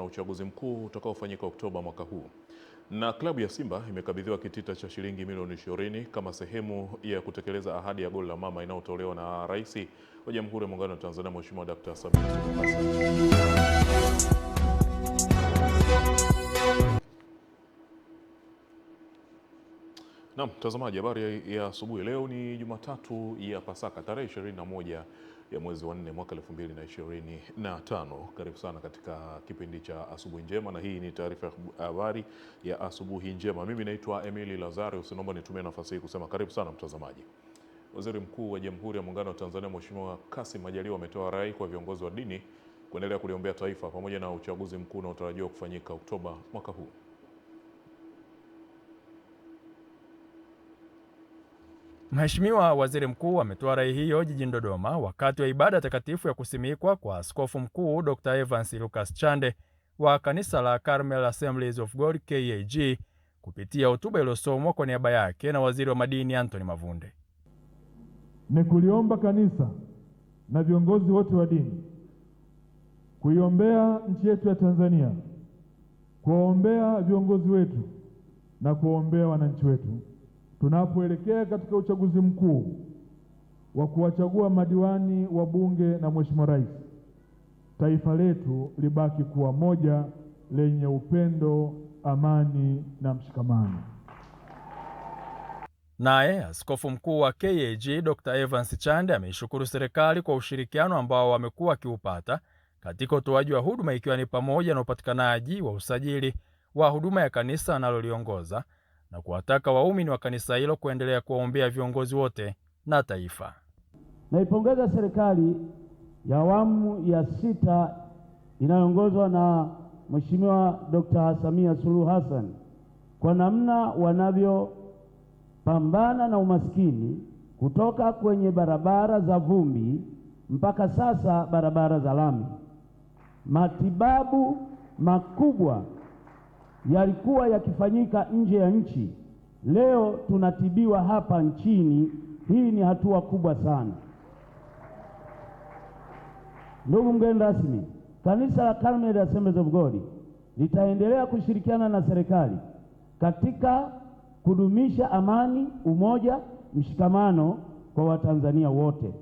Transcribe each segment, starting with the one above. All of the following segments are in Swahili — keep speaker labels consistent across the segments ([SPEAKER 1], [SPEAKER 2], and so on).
[SPEAKER 1] na uchaguzi mkuu utakaofanyika Oktoba mwaka huu. Na klabu ya Simba imekabidhiwa kitita cha shilingi milioni 20 kama sehemu ya kutekeleza ahadi ya goli la mama inayotolewa na Rais wa Jamhuri ya Muungano wa Tanzania Mheshimiwa Dr. Samia Suluhu Hassan. Na mtazamaji, habari ya asubuhi. Leo ni Jumatatu ya Pasaka, tarehe 21 ya mwezi wa 4 mwaka 2025. Karibu sana katika kipindi cha Asubuhi Njema, na hii ni taarifa ya habari ya Asubuhi Njema. Mimi naitwa Emily Lazarus. Naomba nitumie nafasi hii kusema karibu sana mtazamaji. Waziri Mkuu wa Jamhuri ya Muungano wa Tanzania Mheshimiwa Kassim Majaliwa ametoa rai kwa viongozi wa dini kuendelea kuliombea taifa pamoja na uchaguzi mkuu unaotarajiwa kufanyika Oktoba mwaka huu.
[SPEAKER 2] Mheshimiwa Waziri Mkuu ametoa rai hiyo jijini Dodoma wakati wa ibada takatifu ya kusimikwa kwa Askofu Mkuu Dr. Evans Lucas Chande wa Kanisa la Carmel Assemblies of God KAG kupitia hotuba iliyosomwa kwa niaba yake na Waziri wa Madini Anthony Mavunde.
[SPEAKER 3] Ni kuliomba kanisa na viongozi wote wa dini kuiombea nchi yetu ya Tanzania, kuwaombea viongozi wetu na kuwaombea wananchi wetu tunapoelekea katika uchaguzi mkuu wa kuwachagua madiwani wa bunge na Mheshimiwa Rais. Taifa letu libaki kuwa moja lenye upendo, amani na mshikamano.
[SPEAKER 2] Naye Askofu Mkuu wa KAG Dr. Evans Chande ameishukuru serikali kwa ushirikiano ambao wamekuwa wakiupata katika utoaji wa huduma, ikiwa ni pamoja na upatikanaji wa usajili wa huduma ya kanisa analoliongoza, na kuwataka waumini wa kanisa hilo kuendelea kuwaombea viongozi wote na taifa.
[SPEAKER 4] Naipongeza serikali ya awamu ya 6 inayoongozwa na Mheshimiwa Dr. Samia Suluhu Hassan kwa namna wanavyopambana na umaskini kutoka kwenye barabara za vumbi mpaka sasa barabara za lami. Matibabu makubwa yalikuwa yakifanyika nje ya nchi, leo tunatibiwa hapa nchini. Hii ni hatua kubwa sana. Ndugu mgeni rasmi, Kanisa la Carmel Assemblies of God litaendelea kushirikiana na serikali katika kudumisha amani, umoja, mshikamano kwa Watanzania wote.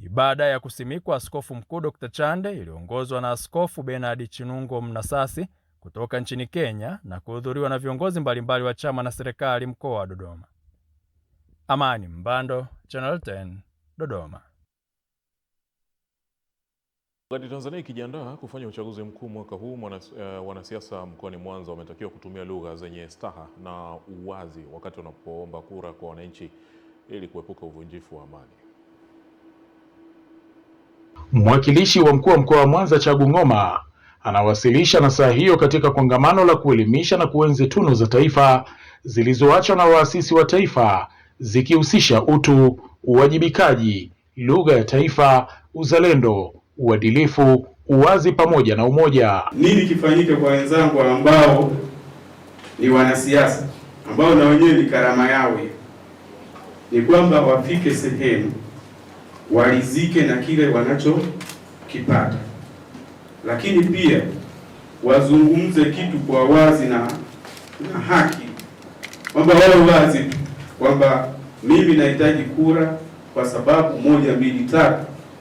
[SPEAKER 2] Ibada ya kusimikwa Askofu Mkuu Dr. Chande iliongozwa na Askofu Bernard Chinungo Mnasasi kutoka nchini Kenya na kuhudhuriwa na viongozi mbalimbali wa chama na serikali mkoa wa Dodoma. Amani Mbando, Channel 10, Dodoma.
[SPEAKER 1] Wakati Tanzania ikijiandaa kufanya uchaguzi mkuu mwaka huu, wanasiasa mkoani Mwanza wametakiwa kutumia lugha zenye staha na uwazi wakati wanapoomba kura kwa wananchi ili kuepuka uvunjifu wa amani.
[SPEAKER 5] Mwakilishi wa mkuu wa mkoa wa Mwanza Chagu Ng'oma anawasilisha nasaha hiyo katika kongamano la kuelimisha na kuenzi tunu za taifa zilizoachwa na waasisi wa taifa, zikihusisha utu, uwajibikaji, lugha ya taifa, uzalendo, uadilifu, uwazi pamoja na umoja.
[SPEAKER 6] Nini kifanyike kwa wenzangu ambao ni wanasiasa, ambao na wenyewe ni karama yao? Ni kwamba wafike sehemu walizike na kile wanachokipata, lakini pia wazungumze kitu kwa wazi na haki, kwamba wao wazi kwamba mimi nahitaji kura kwa sababu 1, 2, 3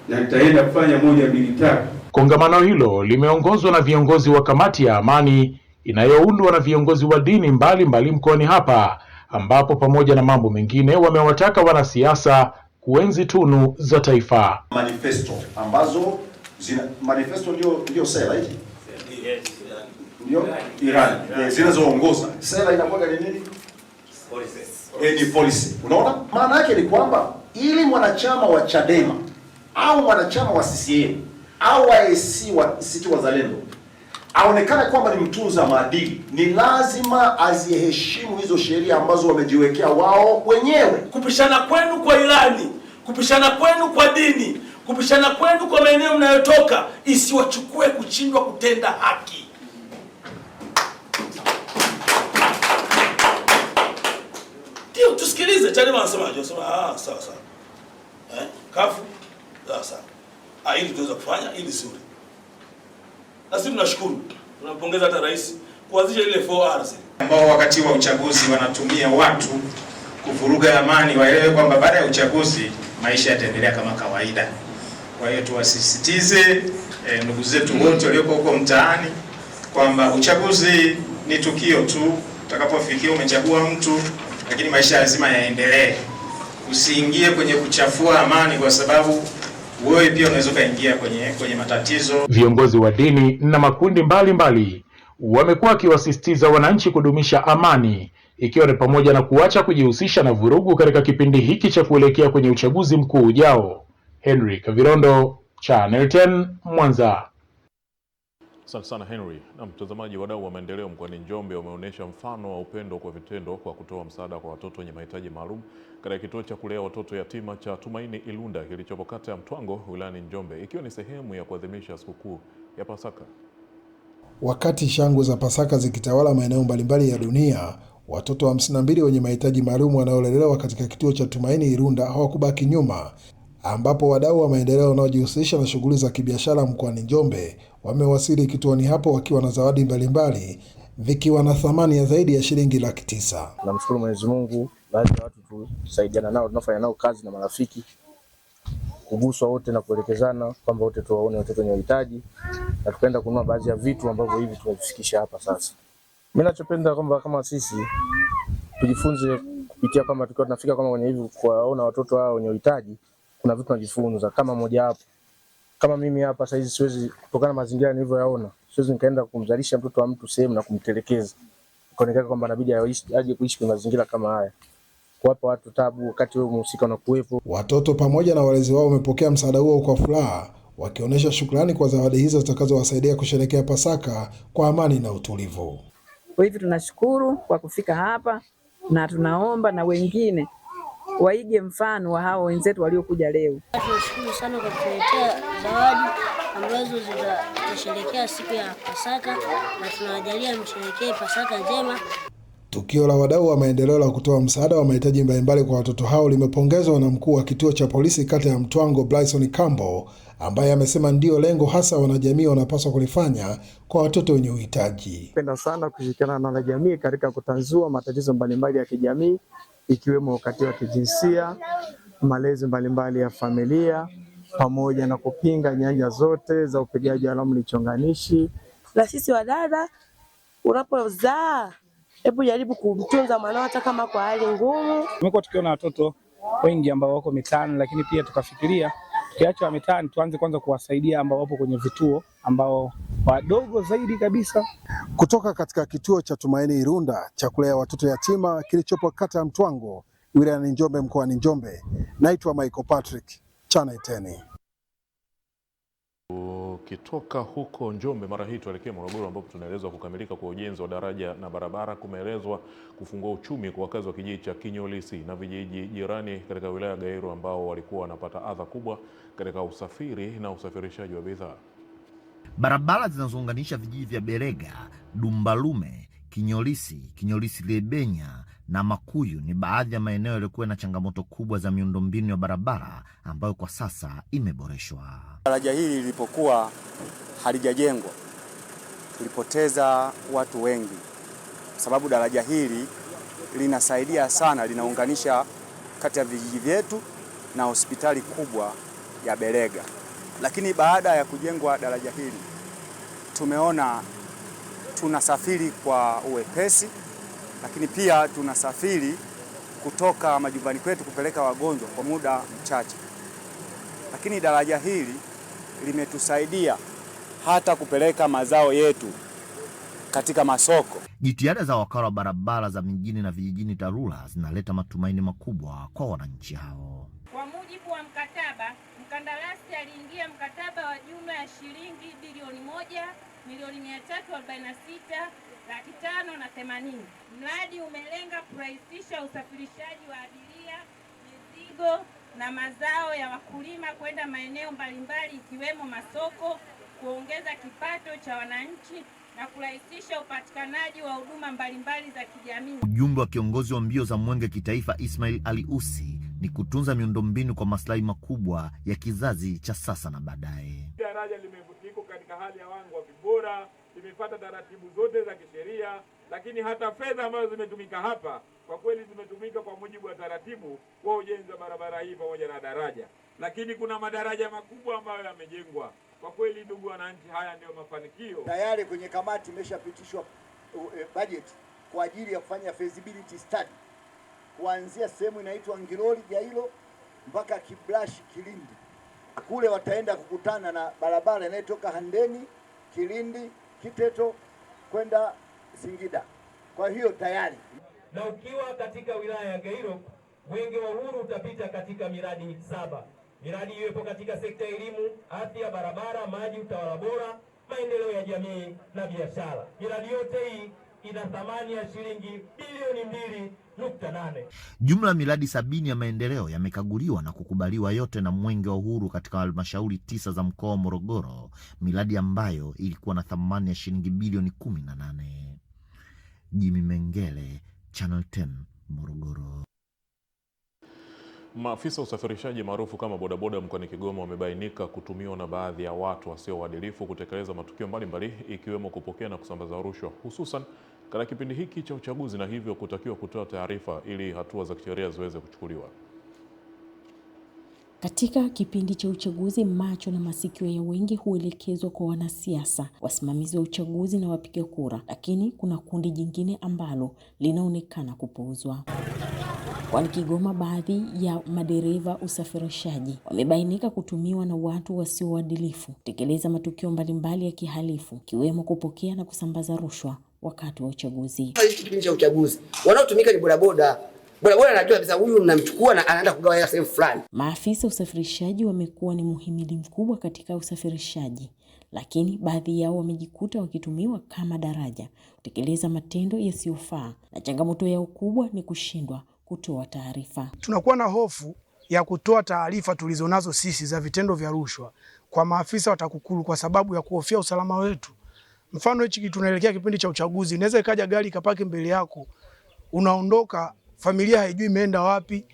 [SPEAKER 6] na nitaenda kufanya 1, 2, 3.
[SPEAKER 5] Kongamano hilo limeongozwa na viongozi wa kamati ya amani inayoundwa na viongozi wa dini mbalimbali mkoani hapa, ambapo pamoja na mambo mengine wamewataka wanasiasa kuenzi tunu za taifa.
[SPEAKER 7] Manifesto ambazo manifesto ndio sera hizi. Ndio Iran zinazoongoza. Sera inakuwa ni nini? Policy. Ni policy. Unaona? Maana yake ni kwamba ili mwanachama wa Chadema au mwanachama wa CCM au wa AC wa ACT Wazalendo aonekane kwamba ni mtunza maadili, ni lazima aziheshimu hizo sheria ambazo wamejiwekea wao wenyewe.
[SPEAKER 8] Kupishana kwenu kwa ilani, kupishana kwenu kwa dini, kupishana kwenu kwa maeneo mnayotoka isiwachukue kushindwa kutenda haki. Ndio tusikilize Chadema wanasemaje? Wanasema sawa sawa. Kafu sawa sawa. Ili tunaweza kufanya ili zuri. Na sisi tunashukuru Tunampongeza hata rais kuanzisha ile 4Rs
[SPEAKER 9] ambao wakati wa uchaguzi wanatumia watu kuvuruga amani, waelewe kwamba baada ya uchaguzi maisha yataendelea kama kawaida. Kwa hiyo tuwasisitize ndugu zetu wote walioko huko mtaani kwamba uchaguzi ni tukio tu, utakapofikia umechagua mtu, lakini maisha lazima yaendelee. Usiingie kwenye kuchafua amani, kwa sababu wewe pia unaweza kaingia kwenye matatizo.
[SPEAKER 5] Viongozi wa dini na makundi mbalimbali wamekuwa wakiwasisitiza wananchi kudumisha amani, ikiwa ni pamoja na kuacha kujihusisha na vurugu katika kipindi hiki cha kuelekea kwenye uchaguzi mkuu ujao. Henry Kavirondo, Channel 10, Mwanza.
[SPEAKER 1] Asante sana Henry. Na mtazamaji, wadau wa maendeleo mkoani Njombe wameonyesha mfano wa upendo kwa vitendo kwa kutoa msaada kwa watoto wenye mahitaji maalum katika kituo cha kulea watoto yatima cha Tumaini Ilunda kilichopo kata ya Mtwango wilayani Njombe, ikiwa ni sehemu ya kuadhimisha sikukuu ya Pasaka.
[SPEAKER 10] Wakati shangwe za Pasaka zikitawala maeneo mbalimbali ya dunia, watoto 52 wenye mahitaji maalum wanaolelewa katika kituo cha Tumaini Ilunda hawakubaki nyuma, ambapo wadau wa maendeleo wanaojihusisha na shughuli za kibiashara mkoani Njombe wamewasili kituoni hapo wakiwa na zawadi mbalimbali vikiwa na thamani ya zaidi ya shilingi 900,000.
[SPEAKER 11] Namshukuru Mwenyezi Mungu, baadhi ya watu tusaidiana nao, tunafanya nao kazi na marafiki, kuguswa wote na kuelekezana kwamba wote tuwaone watoto wenye uhitaji, na tukaenda kununua baadhi ya vitu ambavyo hivi tumevifikisha hapa sasa. Mimi ninachopenda kwamba kama sisi tujifunze kupitia kwamba tukiwa tunafika kama kwenye hivi kuwaona watoto hao wenye uhitaji, kuna vitu tunajifunza. Kama moja hapo, kama mimi hapa sasa hizi siwezi, kutokana na mazingira nilivyoyaona, siwezi nikaenda kumzalisha mtoto wa mtu sehemu na kumtelekeza, ikaonekana kwamba inabidi aje kuishi kwenye mazingira kama haya, kuwapa watu tabu wakati wewe mhusika na kuwepo.
[SPEAKER 10] Watoto pamoja na walezi wao wamepokea msaada huo kwa furaha, wakionyesha shukrani kwa zawadi hizo zitakazowasaidia kusherehekea Pasaka kwa amani na utulivu.
[SPEAKER 12] Kwa hivyo tunashukuru kwa kufika hapa, na tunaomba na wengine waige mfano wa hao wenzetu waliokuja leo.
[SPEAKER 13] Tunashukuru sana kwa kutuletea zawadi ambazo zitasherehekea siku ya Pasaka, na tunawajalia msherehekee Pasaka njema.
[SPEAKER 10] Tukio la wadau wa maendeleo la kutoa msaada wa mahitaji mbalimbali kwa watoto hao limepongezwa na mkuu wa kituo cha polisi kata ya Mtwango Bryson Kambo, ambaye amesema ndio lengo hasa wanajamii wanapaswa kulifanya kwa watoto wenye uhitaji.
[SPEAKER 14] Napenda sana kushirikiana na wanajamii katika kutanzua matatizo mbalimbali ya kijamii, ikiwemo ukatili wa kijinsia, malezi mbalimbali ya familia, pamoja na kupinga nyanja zote za upigaji haramu lichonganishi.
[SPEAKER 15] Na sisi wadada, unapozaa hebu jaribu kumtunza mwanao hata kama kwa hali ngumu.
[SPEAKER 16] Tumekuwa tukiona watoto wengi ambao wako mitaani, lakini pia tukafikiria tukiacha mitaani tuanze kwanza kuwasaidia ambao wapo kwenye vituo ambao wadogo zaidi kabisa.
[SPEAKER 10] Kutoka katika kituo cha Tumaini Ilunda cha kulea watoto yatima kilichopo kata ya Mtwango wilayani Njombe mkoani Njombe, naitwa Michael Patrick, Channel 10.
[SPEAKER 1] Ukitoka huko Njombe, mara hii tuelekee Morogoro, ambapo tunaelezwa kukamilika kwa ujenzi wa daraja na barabara kumeelezwa kufungua uchumi kwa wakazi wa kijiji cha Kinyolisi na vijiji jirani katika wilaya ya Gairo ambao walikuwa wanapata adha kubwa katika usafiri na usafirishaji wa bidhaa.
[SPEAKER 17] Barabara zinazounganisha vijiji vya Berega, Dumbalume, Kinyolisi Lebenya na Makuyu ni baadhi ya maeneo yaliyokuwa na changamoto kubwa za miundombinu ya barabara ambayo kwa sasa imeboreshwa.
[SPEAKER 18] Daraja hili lilipokuwa halijajengwa tulipoteza watu wengi, sababu daraja hili linasaidia sana, linaunganisha kati ya vijiji vyetu na hospitali kubwa ya Berega. Lakini baada ya kujengwa daraja hili tumeona tunasafiri kwa uwepesi, lakini pia tunasafiri kutoka majumbani kwetu kupeleka wagonjwa kwa muda mchache. Lakini daraja hili limetusaidia hata kupeleka mazao yetu katika masoko.
[SPEAKER 17] Jitihada za wakala wa barabara za mijini na vijijini TARURA zinaleta matumaini makubwa kwa wananchi hao.
[SPEAKER 19] Kwa mujibu wa mkataba, mkandarasi aliingia mkataba wa jumla ya shilingi bilioni 1,346,580. Mradi umelenga kurahisisha usafirishaji wa abiria, mizigo na mazao ya wakulima kwenda maeneo mbalimbali ikiwemo masoko, kuongeza kipato cha wananchi na kurahisisha upatikanaji wa huduma mbalimbali za kijamii.
[SPEAKER 17] Ujumbe wa kiongozi wa mbio za mwenge kitaifa Ismail Ali Usi ni kutunza miundombinu kwa maslahi makubwa ya kizazi cha sasa na baadaye.
[SPEAKER 20] Daraja liko katika katika hali ya wangu wa vibora, imefuata taratibu zote za kisheria, lakini hata fedha ambazo zimetumika hapa kwa kweli zimetumika kwa mujibu wa taratibu kwa ujenzi wa barabara hii pamoja na daraja. Lakini kuna madaraja makubwa ambayo yamejengwa. Kwa kweli, ndugu wananchi, haya ndio mafanikio.
[SPEAKER 21] Tayari kwenye kamati imeshapitishwa budget kwa ajili ya kufanya feasibility study kuanzia sehemu inaitwa Ngiroli Jailo mpaka Kiblashi Kilindi. Kule wataenda kukutana na barabara inayotoka Handeni, Kilindi, Kiteto kwenda Singida. Kwa hiyo tayari.
[SPEAKER 22] Na ukiwa katika wilaya ya Gairo, Mwenge wa Uhuru utapita katika miradi 7. Miradi iwepo katika sekta ya elimu, afya, barabara, maji, utawala bora, maendeleo ya jamii na biashara. Miradi yote hii ina thamani ya shilingi bilioni 2.8.
[SPEAKER 17] Jumla ya miradi 70 ya maendeleo yamekaguliwa na kukubaliwa yote na Mwenge wa Uhuru katika halmashauri 9 za mkoa wa Morogoro, miradi ambayo ilikuwa na thamani ya shilingi bilioni 18. Jimmy Mengele, Channel 10, Morogoro.
[SPEAKER 1] Maafisa usafirishaji maarufu kama bodaboda mkoani Kigoma wamebainika kutumiwa na baadhi ya watu wasio waadilifu kutekeleza matukio mbalimbali ikiwemo kupokea na kusambaza rushwa, hususan katika kipindi hiki cha uchaguzi, na hivyo kutakiwa kutoa taarifa ili hatua za kisheria ziweze kuchukuliwa.
[SPEAKER 23] Katika kipindi cha uchaguzi, macho na masikio ya wengi huelekezwa kwa wanasiasa, wasimamizi wa uchaguzi na wapiga kura, lakini kuna kundi jingine ambalo linaonekana kupuuzwa. Kwani Kigoma, baadhi ya madereva usafirishaji wamebainika kutumiwa na watu wasio waadilifu kutekeleza matukio mbalimbali ya kihalifu, kiwemo kupokea na kusambaza rushwa wakati wa uchaguzi.
[SPEAKER 24] Kipindi cha uchaguzi wanaotumika ni bodaboda. Bodaboda anajua kabisa huyu mnamchukua na anaenda kugawa hela sehemu fulani.
[SPEAKER 23] Maafisa usafirishaji wamekuwa ni muhimili mkubwa katika usafirishaji, lakini baadhi yao wamejikuta wakitumiwa kama daraja kutekeleza matendo yasiyofaa, na changamoto yao kubwa ni kushindwa kutoa taarifa.
[SPEAKER 25] Tunakuwa na hofu ya kutoa taarifa tulizonazo sisi za vitendo vya rushwa kwa maafisa wa TAKUKURU kwa sababu ya kuhofia usalama wetu. Mfano, hichi tunaelekea kipindi cha uchaguzi, inaweza ikaja gari kapaki mbele yako, unaondoka, familia haijui imeenda wapi,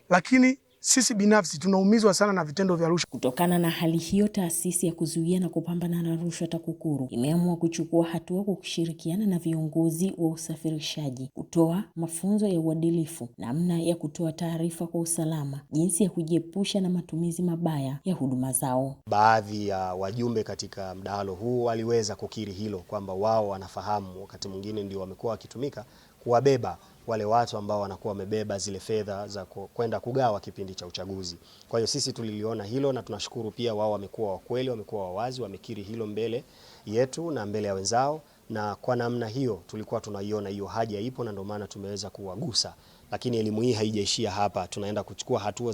[SPEAKER 25] lakini sisi binafsi tunaumizwa sana na vitendo vya rushwa.
[SPEAKER 23] Kutokana na hali hiyo, taasisi ya kuzuia na kupambana na rushwa TAKUKURU imeamua kuchukua hatua kwa kushirikiana na viongozi wa usafirishaji kutoa mafunzo ya uadilifu, namna ya kutoa taarifa kwa usalama, jinsi ya kujiepusha na matumizi mabaya ya huduma zao.
[SPEAKER 26] Baadhi ya wajumbe katika mdahalo huu waliweza kukiri hilo kwamba wao wanafahamu wakati mwingine ndio wamekuwa wakitumika kuwabeba wale watu ambao wanakuwa wamebeba zile fedha za kwenda kugawa kipindi cha uchaguzi. Kwa hiyo sisi tuliliona hilo na tunashukuru pia wao wamekuwa wakweli, wamekuwa wawazi, wamekiri hilo mbele yetu na mbele ya wenzao, na kwa namna hiyo tulikuwa tunaiona hiyo haja ipo na ndio maana tumeweza kuwagusa. Lakini elimu hii haijaishia hapa, tunaenda kuchukua hatua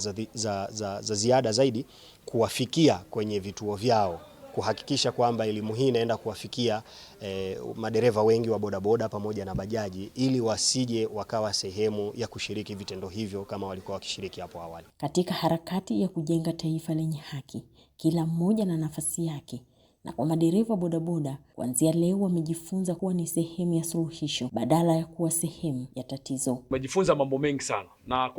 [SPEAKER 26] za ziada zaidi kuwafikia kwenye vituo vyao, kuhakikisha kwamba elimu hii inaenda kuwafikia madereva wengi wa bodaboda pamoja na bajaji, ili wasije wakawa sehemu ya kushiriki vitendo hivyo kama walikuwa wakishiriki hapo awali.
[SPEAKER 23] Katika harakati ya kujenga taifa lenye haki, kila mmoja na nafasi yake, na kwa madereva bodaboda kuanzia leo wamejifunza kuwa ni sehemu ya suluhisho badala ya kuwa sehemu ya tatizo.
[SPEAKER 27] Tumejifunza mambo mengi sana, na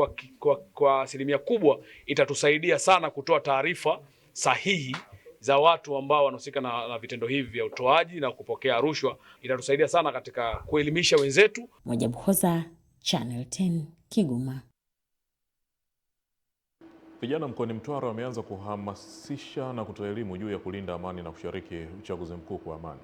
[SPEAKER 27] kwa asilimia kubwa itatusaidia sana kutoa taarifa sahihi za watu ambao wanahusika na vitendo hivi vya utoaji na kupokea rushwa. Itatusaidia sana katika kuelimisha wenzetu.
[SPEAKER 23] Mojabu Hoza, Channel 10, Kigoma.
[SPEAKER 1] Vijana mkoani Mtwara wameanza kuhamasisha na kutoa elimu juu ya kulinda amani na kushiriki uchaguzi mkuu kwa amani.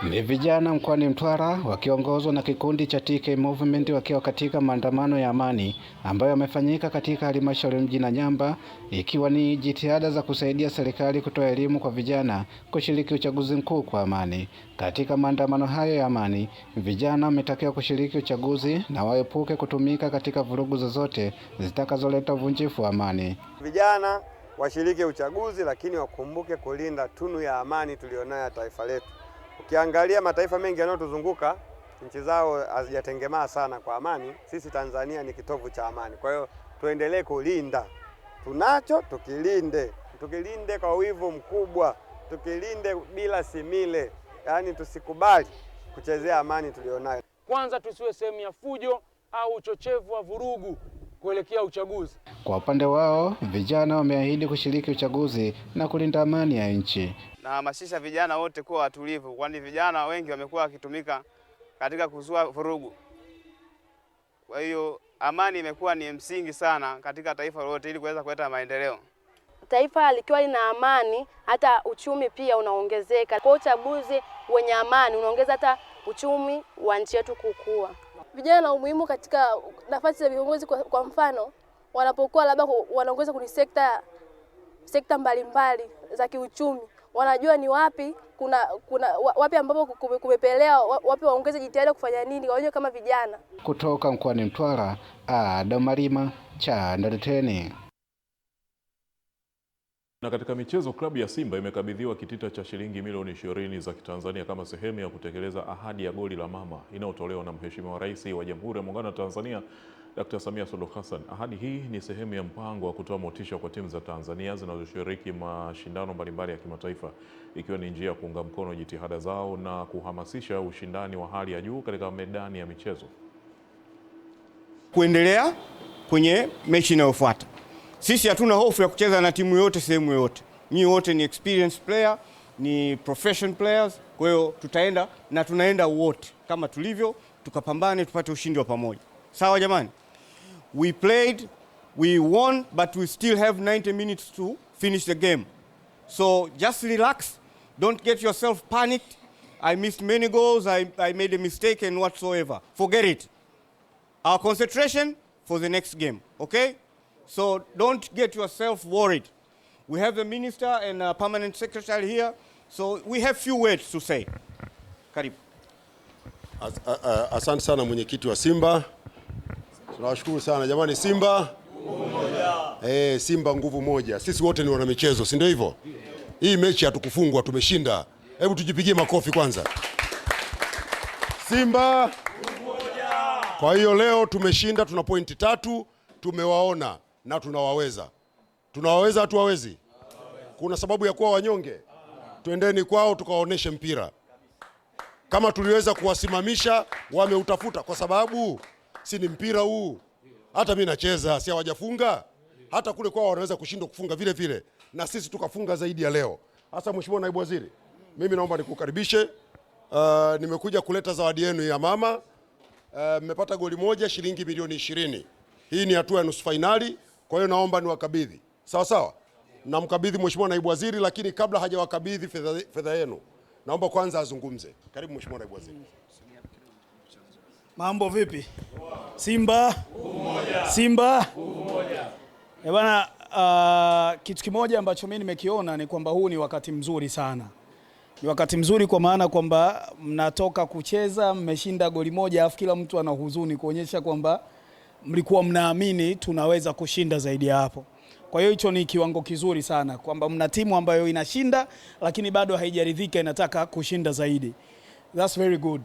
[SPEAKER 28] Ni vijana mkoani Mtwara wakiongozwa na kikundi cha TK Movement wakiwa katika maandamano ya amani ambayo yamefanyika katika halmashauri mji Nanyamba, ikiwa ni jitihada za kusaidia serikali kutoa elimu kwa vijana kushiriki uchaguzi mkuu kwa amani. Katika maandamano hayo ya amani, vijana wametakiwa kushiriki uchaguzi na waepuke kutumika katika vurugu zozote zitakazoleta uvunjifu wa amani.
[SPEAKER 29] Vijana washiriki uchaguzi, lakini wakumbuke kulinda tunu ya amani tulionayo taifa letu. Ukiangalia mataifa mengi yanayotuzunguka, nchi zao hazijatengemaa sana kwa amani. Sisi Tanzania ni kitovu cha amani. Kwa hiyo tuendelee kulinda tunacho, tukilinde kwa wivu mkubwa, tukilinde bila simile. Yaani tusikubali kuchezea amani tulionayo.
[SPEAKER 30] Kwanza tusiwe sehemu ya fujo au uchochevu wa vurugu.
[SPEAKER 2] kuelekea uchaguzi.
[SPEAKER 28] Kwa upande wao, vijana wameahidi kushiriki uchaguzi na kulinda amani ya nchi.
[SPEAKER 3] Nahamasisha vijana wote kuwa watulivu, kwani vijana wengi wamekuwa wakitumika katika kuzua vurugu. Kwa hiyo amani imekuwa ni msingi sana katika taifa lote ili kuweza kuleta maendeleo.
[SPEAKER 4] Taifa likiwa lina amani, hata uchumi pia unaongezeka. Kwa uchaguzi wenye amani unaongeza hata uchumi wa nchi yetu kukua.
[SPEAKER 5] Vijana na umuhimu katika nafasi za viongozi, kwa mfano wanapokuwa labda wanaongoza kwenye sekta mbalimbali za kiuchumi, wanajua ni wapi wapi ambapo kumepelea, wapi waongeze jitihada kufanya nini wao kama vijana.
[SPEAKER 28] Kutoka mkoani Mtwara, Adam Malima, Channel 10.
[SPEAKER 1] Na katika michezo, klabu ya Simba imekabidhiwa kitita cha shilingi milioni 20 za Kitanzania kama sehemu ya kutekeleza ahadi ya goli la mama inayotolewa na Mheshimiwa Rais wa Jamhuri ya Muungano wa Tanzania Dr. Samia Suluhu Hassan. Ahadi hii ni sehemu ya mpango wa kutoa motisha kwa timu za Tanzania zinazoshiriki mashindano mbalimbali ya kimataifa, ikiwa ni njia ya kuunga mkono jitihada zao na kuhamasisha ushindani wa hali ya juu katika medani ya michezo.
[SPEAKER 6] Kuendelea kwenye mechi inayofuata. Sisi hatuna hofu ya kucheza na timu yote sehemu yote. Nyinyi wote ni experienced player, ni professional players. Kwa hiyo tutaenda na tunaenda wote kama tulivyo, tukapambane tupate ushindi wa pamoja. Sawa jamani? We played, we won, but we still have 90 minutes to finish the game. So just relax, don't get yourself panicked. I missed many goals, I made a mistake and whatsoever. Forget it. Our concentration for the next game, okay? So don't get yourself worried. We have the minister and a permanent secretary here, so we have few words to say. Karibu.
[SPEAKER 7] Asante sana mwenyekiti wa Simba. Tunawashukuru sana jamani. Simba moja. Simba nguvu moja. Sisi wote ni wana michezo, si ndio hivyo? Hii mechi hatukufungwa, tumeshinda. Hebu tujipigie makofi kwanza. Simba moja. Kwa hiyo leo tumeshinda, tuna pointi 3, tumewaona na tunawaweza. Tunawaweza, hatuwawezi? Kuna sababu ya kuwa wanyonge? Twendeni kwao tukawaoneshe mpira. Kama tuliweza kuwasimamisha, wameutafuta kwa sababu si ni mpira huu. Hata mimi nacheza, si hawajafunga? Hata kule kwao wanaweza kushindwa kufunga vile vile, na sisi tukafunga zaidi ya leo. Hasa Mheshimiwa Naibu Waziri, mimi naomba nikukaribishe. Nimekuja kuleta zawadi yenu ya mama. Mmepata goli moja, shilingi milioni 20. Hii ni hatua ya nusu finali, kwa hiyo naomba niwakabidhi. Sawa sawa? Namkabidhi Mheshimiwa Naibu Waziri, lakini kabla hajawakabidhi fedha yenu, naomba kwanza azungumze. Karibu Mheshimiwa Naibu Waziri.
[SPEAKER 8] Mambo vipi? Simba umoja. Simba umoja. Bwana, kitu kimoja ambacho mimi nimekiona ni kwamba huu ni wakati mzuri sana. Ni wakati mzuri kwa maana kwamba mnatoka kucheza, mmeshinda goli moja, afu kila mtu ana huzuni kuonyesha kwamba mlikuwa mnaamini tunaweza kushinda zaidi ya hapo. Kwa hiyo hicho ni kiwango kizuri sana kwamba mna timu ambayo inashinda lakini bado haijaridhika, inataka kushinda zaidi. That's very good.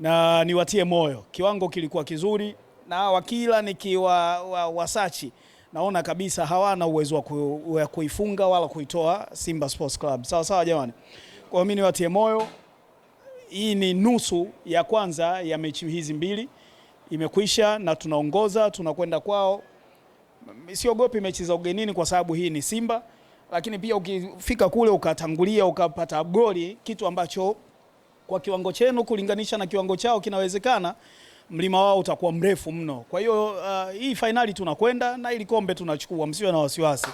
[SPEAKER 8] Na niwatie moyo. Kiwango kilikuwa kizuri na wakila nikiwa wasachi naona kabisa hawana uwezo wa kuifunga wala kuitoa Simba Sports Club. Sawa sawa jamani. Kwa hiyo mimi niwatie moyo. Hii ni nusu ya kwanza ya mechi hizi mbili. Imekwisha na tunaongoza, tunakwenda kwao. Siogopi mechi za ugenini kwa sababu hii ni Simba, lakini pia ukifika kule ukatangulia ukapata goli, kitu ambacho kwa kiwango chenu kulinganisha na kiwango chao kinawezekana, mlima wao utakuwa mrefu mno. Kwa hiyo hii finali tunakwenda na ili kombe tunachukua, msiwe na wasiwasi.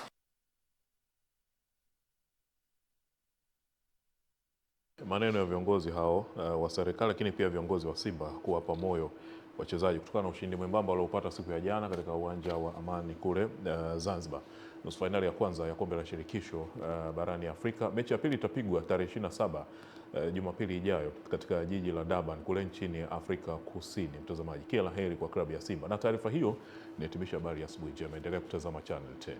[SPEAKER 1] Maneno ya viongozi hao wa serikali, lakini pia viongozi wa Simba kuwapa moyo wachezaji kutokana na ushindi mwembamba waliopata siku ya jana katika uwanja wa Amani kule Zanzibar. Nusu finali ya kwanza ya kombe la shirikisho barani Afrika. Mechi ya pili itapigwa tarehe 27 Jumapili ijayo katika jiji la Durban kule nchini Afrika Kusini. Mtazamaji, kila laheri kwa klabu ya Simba. Na taarifa hiyo inahitimisha habari ya asubuhi njema. Endelea kutazama Channel 10.